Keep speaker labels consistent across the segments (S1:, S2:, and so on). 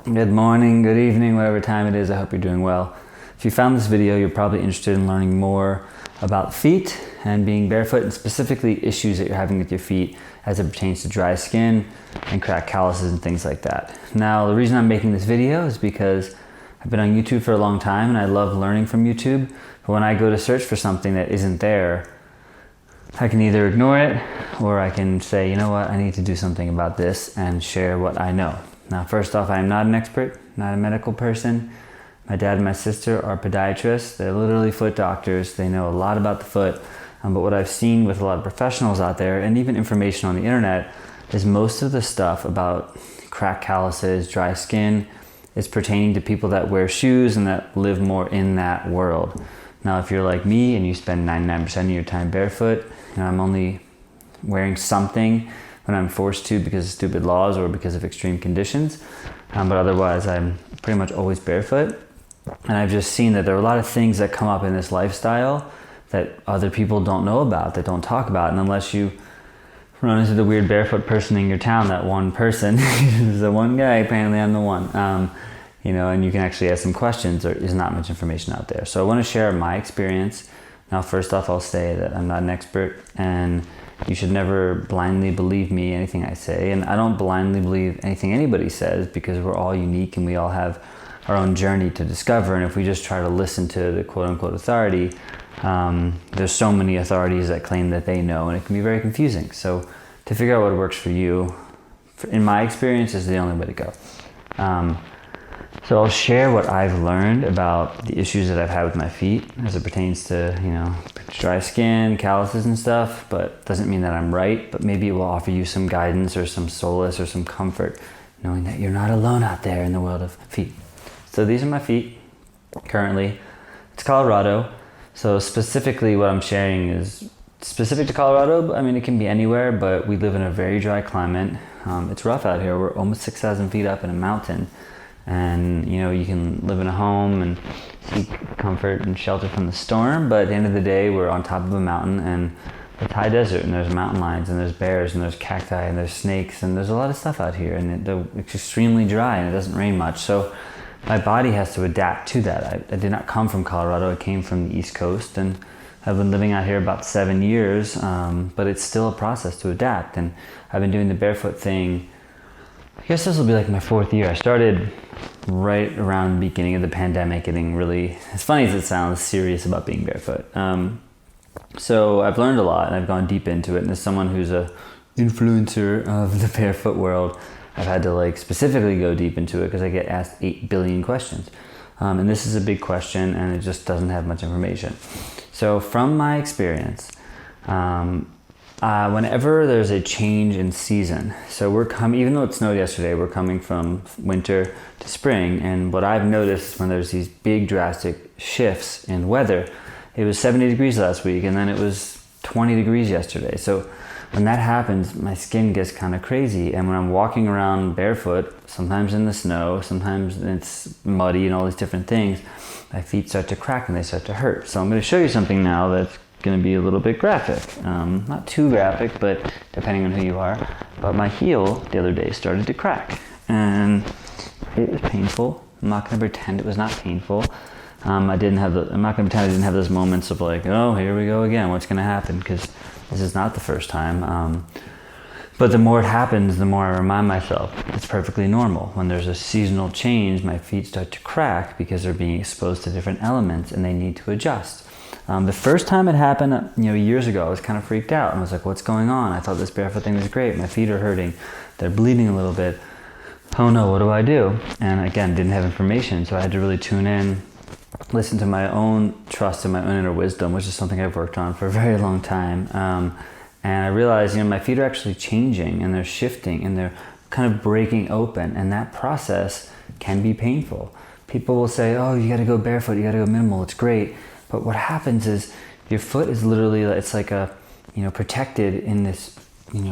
S1: Good morning, good evening, whatever time it is. I hope you're doing well. If you found this video, you're probably interested in learning more about feet and being barefoot, and specifically issues that you're having with your feet as it pertains to dry skin and cracked calluses and things like that. Now, the reason I'm making this video is because I've been on YouTube for a long time and I love learning from YouTube. But when I go to search for something that isn't there, I can either ignore it or I can say, you know what, I need to do something about this and share what I know. Now, first off, I am not an expert, not a medical person. My dad and my sister are podiatrists. They're literally foot doctors. They know a lot about the foot. But what I've seen with a lot of professionals out there, and even information on the internet, is most of the stuff about cracked calluses, dry skin, is pertaining to people that wear shoes and that live more in that world. Now, if you're like me and you spend 99% of your time barefoot, and I'm only wearing something when I'm forced to because of stupid laws or because of extreme conditions, but otherwise I'm pretty much always barefoot. And I've just seen that there are a lot of things that come up in this lifestyle that other people don't know about, that don't talk about. And unless you run into the weird barefoot person in your town, that one person is the one guy, apparently I'm the one, and you can actually ask some questions. There is not much information out there. So I want to share my experience. Now, first off, I'll say that I'm not an expert, and you should never blindly believe me, anything I say. And I don't blindly believe anything anybody says, because we're all unique and we all have our own journey to discover. And if we just try to listen to the quote unquote authority, there's so many authorities that claim that they know, and it can be very confusing. So to figure out what works for you, in my experience, is the only way to go. So I'll share what I've learned about the issues that I've had with my feet as it pertains to, dry skin, calluses and stuff, but doesn't mean that I'm right, but maybe it will offer you some guidance or some solace or some comfort, knowing that you're not alone out there in the world of feet. So these are my feet currently. It's Colorado. So specifically what I'm sharing is specific to Colorado. I mean, it can be anywhere, but we live in a very dry climate. It's rough out here. We're almost 6,000 feet up in a mountain. And you can live in a home and seek comfort and shelter from the storm, but at the end of the day, we're on top of a mountain and it's high desert, and there's mountain lions and there's bears and there's cacti and there's snakes and there's a lot of stuff out here, and it's extremely dry and it doesn't rain much. So my body has to adapt to that. I did not come from Colorado. I came from the East Coast, and I've been living out here about 7 years, but it's still a process to adapt. And I've been doing the barefoot thing. I guess this will be like my 4th year. I started right around the beginning of the pandemic, getting really, as funny as it sounds, serious about being barefoot. So I've learned a lot and I've gone deep into it. And as someone who's a influencer of the barefoot world, I've had to specifically go deep into it because I get asked 8 billion questions. And this is a big question and it just doesn't have much information. So from my experience, whenever there's a change in season, so even though it snowed yesterday, we're coming from winter to spring, and what I've noticed when there's these big drastic shifts in weather, it was 70 degrees last week and then it was 20 degrees yesterday. So when that happens, my skin gets kind of crazy, and when I'm walking around barefoot, sometimes in the snow, sometimes it's muddy and all these different things, my feet start to crack and they start to hurt. So I'm going to show you something now that's going to be a little bit graphic. Not too graphic, but depending on who you are. But my heel the other day started to crack and it was painful. I'm not going to pretend it was not painful. I'm not going to pretend I didn't have those moments of oh, here we go again. What's going to happen? Because this is not the first time. But the more it happens, the more I remind myself it's perfectly normal. When there's a seasonal change, my feet start to crack because they're being exposed to different elements and they need to adjust. The first time it happened, years ago, I was kind of freaked out. And I was like, what's going on? I thought this barefoot thing was great. My feet are hurting. They're bleeding a little bit. Oh no, what do I do? And again, didn't have information. So I had to really tune in, listen to my own trust and my own inner wisdom, which is something I've worked on for a very long time. And I realized, my feet are actually changing and they're shifting and they're kind of breaking open. And that process can be painful. People will say, oh, you got to go barefoot. You got to go minimal. It's great. But what happens is your foot is literally, it's like protected in this,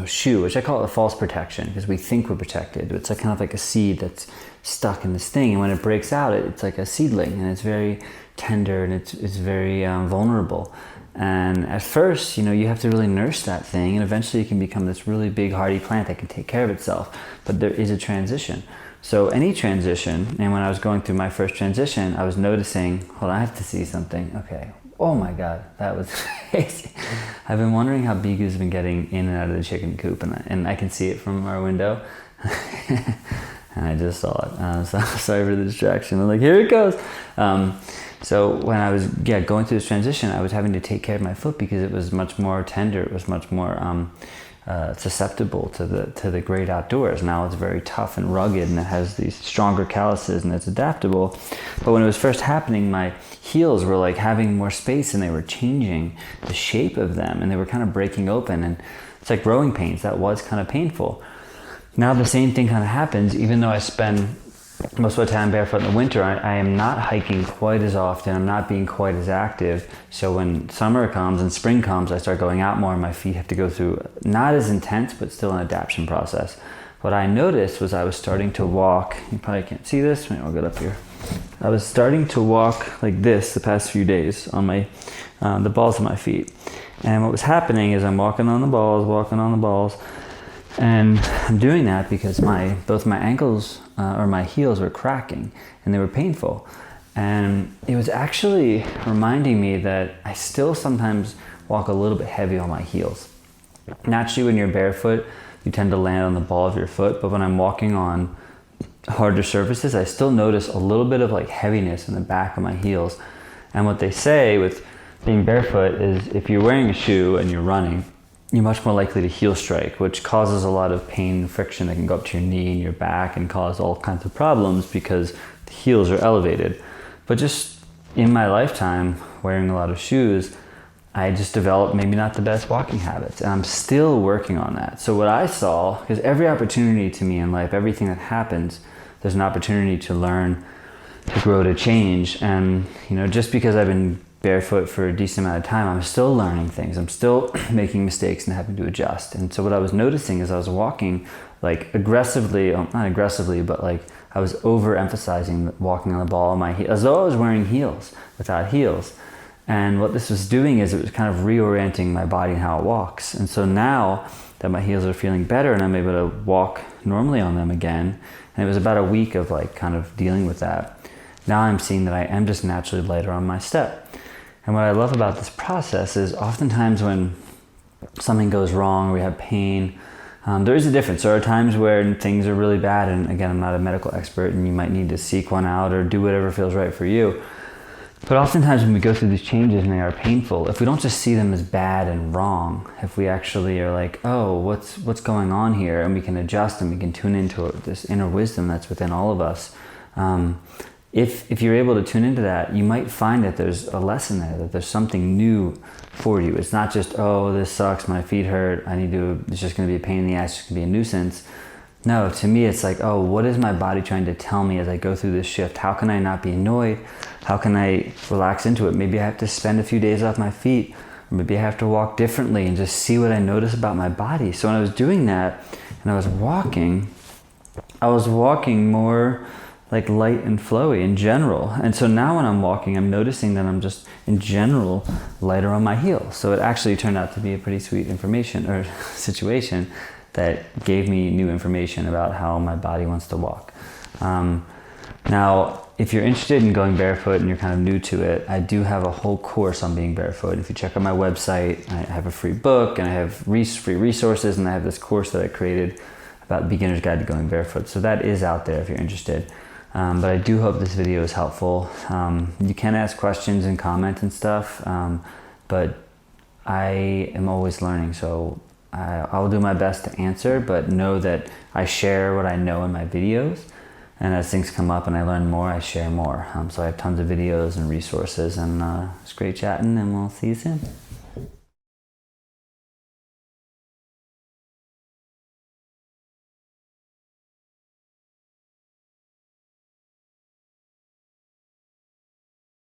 S1: shoe, which I call it a false protection because we think we're protected. It's kind of like a seed that's stuck in this thing. And when it breaks out, it's like a seedling and it's very tender and it's very vulnerable. And at first, you have to really nurse that thing, and eventually it can become this really big hardy plant that can take care of itself. But there is a transition. So any transition, and when I was going through my first transition, I was noticing, hold on, I have to see something. Okay. Oh my God, that was crazy. I've been wondering how Bigu's been getting in and out of the chicken coop, and I can see it from our window. And I just saw it. So sorry for the distraction. I'm like, here it goes. So when I was going through this transition, I was having to take care of my foot because it was much more tender. It was much more susceptible to the great outdoors. Now it's very tough and rugged, and it has these stronger calluses, and it's adaptable. But when it was first happening, my heels were like having more space, and they were changing the shape of them, and they were kind of breaking open, and it's like growing pains. That was kind of painful. Now the same thing kind of happens, even though I spend most of the time barefoot in the winter. I am not hiking quite as often. I'm not being quite as active. So when summer comes and spring comes, I start going out more, and my feet have to go through not as intense, but still an adaptation process. What I noticed was I was starting to walk. You probably can't see this. Maybe I'll get up here. I was starting to walk like this the past few days on my the balls of my feet. And what was happening is I'm walking on the balls, and I'm doing that because both my ankles or my heels were cracking, and they were painful. And it was actually reminding me that I still sometimes walk a little bit heavy on my heels. Naturally, when you're barefoot, you tend to land on the ball of your foot, but when I'm walking on harder surfaces, I still notice a little bit of like heaviness in the back of my heels. And what they say with being barefoot is if you're wearing a shoe and you're running, you're much more likely to heel strike, which causes a lot of pain and friction that can go up to your knee and your back and cause all kinds of problems because the heels are elevated. But just in my lifetime, wearing a lot of shoes, I just developed maybe not the best walking habits, and I'm still working on that. So what I saw, because every opportunity to me in life, everything that happens, there's an opportunity to learn, to grow, to change. And just because I've been barefoot for a decent amount of time, I'm still learning things. I'm still making mistakes and having to adjust. And so what I was noticing is I was walking like aggressively, not aggressively, but like I was overemphasizing walking on the ball of my heels, as though I was wearing heels without heels. And what this was doing is it was kind of reorienting my body and how it walks. And so now that my heels are feeling better and I'm able to walk normally on them again, and it was about a week of like kind of dealing with that, now I'm seeing that I am just naturally lighter on my step. And what I love about this process is oftentimes when something goes wrong or we have pain, there is a difference. There are times where things are really bad, and again, I'm not a medical expert, and you might need to seek one out or do whatever feels right for you. But oftentimes when we go through these changes and they are painful, if we don't just see them as bad and wrong, if we actually are like, oh, what's going on here, and we can adjust and we can tune into this inner wisdom that's within all of us, if you're able to tune into that, you might find that there's a lesson there, that there's something new for you. It's not just, oh, this sucks, my feet hurt, it's just going to be a pain in the ass, it's going to be a nuisance. No, to me, it's like, oh, what is my body trying to tell me as I go through this shift? How can I not be annoyed? How can I relax into it? Maybe I have to spend a few days off my feet, or maybe I have to walk differently and just see what I notice about my body. So when I was doing that and I was walking more like light and flowy in general. And so now when I'm walking, I'm noticing that I'm just in general lighter on my heels. So it actually turned out to be a pretty sweet situation that gave me new information about how my body wants to walk. Now, if you're interested in going barefoot and you're kind of new to it, I do have a whole course on being barefoot. If you check out my website, I have a free book and I have free resources, and I have this course that I created about Beginner's Guide to Going Barefoot. So that is out there if you're interested. But I do hope this video is helpful. You can ask questions and comment and stuff, but I am always learning, so I'll do my best to answer, but know that I share what I know in my videos, and as things come up and I learn more, I share more. So I have tons of videos and resources, and it's great chatting, and we'll see you soon.